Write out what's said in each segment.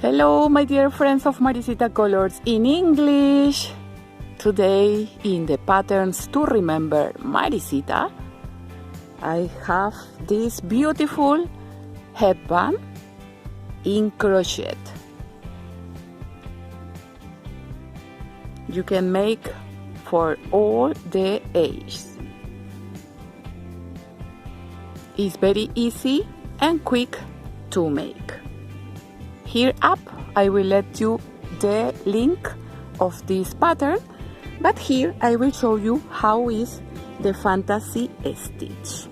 Hello, my dear friends of Maricita Colors in English. Today, in the Patterns to Remember Maricita, I have this beautiful headband in crochet. You can make for all the ages. It's very easy and quick to make. Here up, I will let you the link of this pattern, but here I will show you how is the fantasy stitch.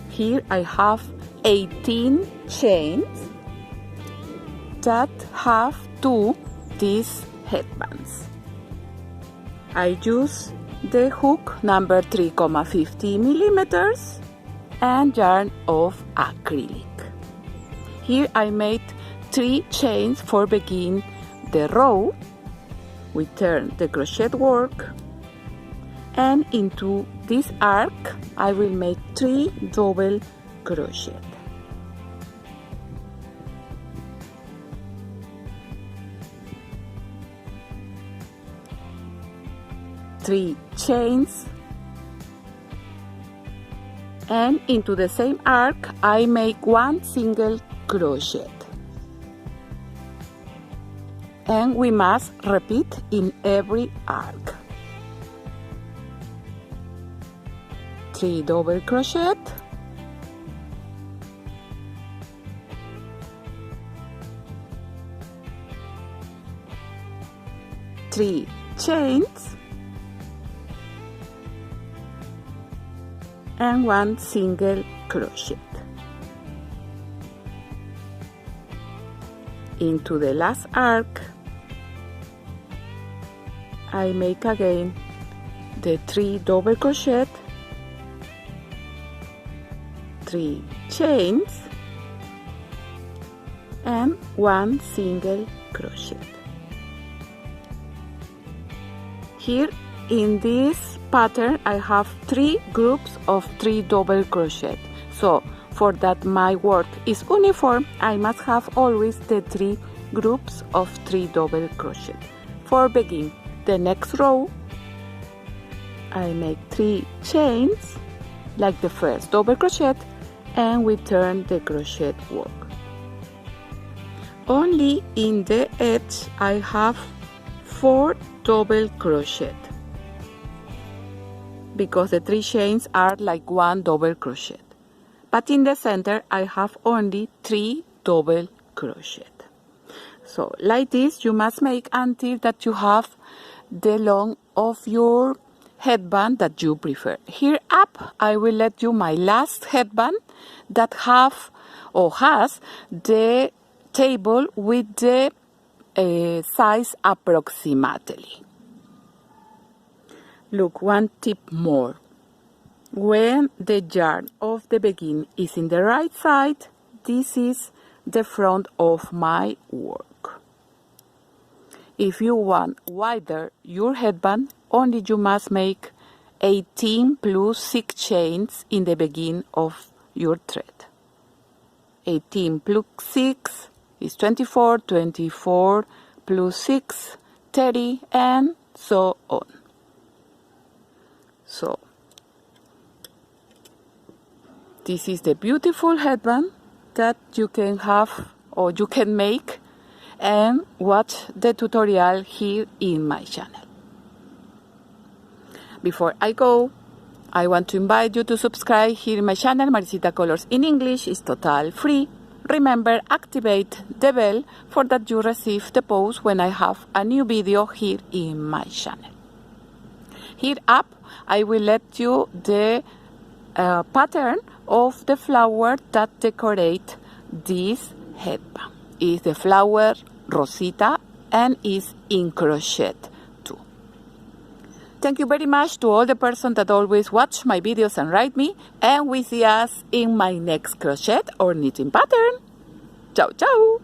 Here I have 18 chains that have these headbands. I use the hook number 3,50 millimeters and yarn of acrylic. Here I made 3 chains for begin the row. We turn the crochet work, and into this arc I will make 3 double crochet. Three chains, and into the same arc I make 1 single crochet, and we must repeat in every arc. 3 double crochet, 3 chains, and 1 single crochet. Into the last arc I make again the 3 double crochet, 3 chains, and 1 single crochet. Here in this pattern I have 3 groups of 3 double crochet, so for that my work is uniform, I must have always the 3 groups of 3 double crochet. For begin the next row, I make 3 chains like the first double crochet, and we turn the crochet work. Only in the edge I have 4 double crochet, because the 3 chains are like 1 double crochet. But in the center I have only 3 double crochet. So like this you must make until that you have the length of your headband that you prefer. Here up I will let you my last headband that have or has the table with the size approximately. Look, one tip more. When the yarn of the begin is in the right side, this is the front of my work. If you want wider your headband, only you must make 18 plus 6 chains in the begin of your thread. 18 plus 6 is 24, 24 plus 6, 30, and so on. So this is the beautiful headband that you can have or you can make and watch the tutorial here in my channel. Before I go, I want to invite you to subscribe here in my channel. Maricita Colors in English is total free. Remember, activate the bell for that you receive the post when I have a new video here in my channel. Here up, I will let you the pattern of the flower that decorate this headband. Is the flower Rosita and is in crochet too. Thank you very much to all the persons that always watch my videos and write me, and we see us in my next crochet or knitting pattern. Ciao, ciao!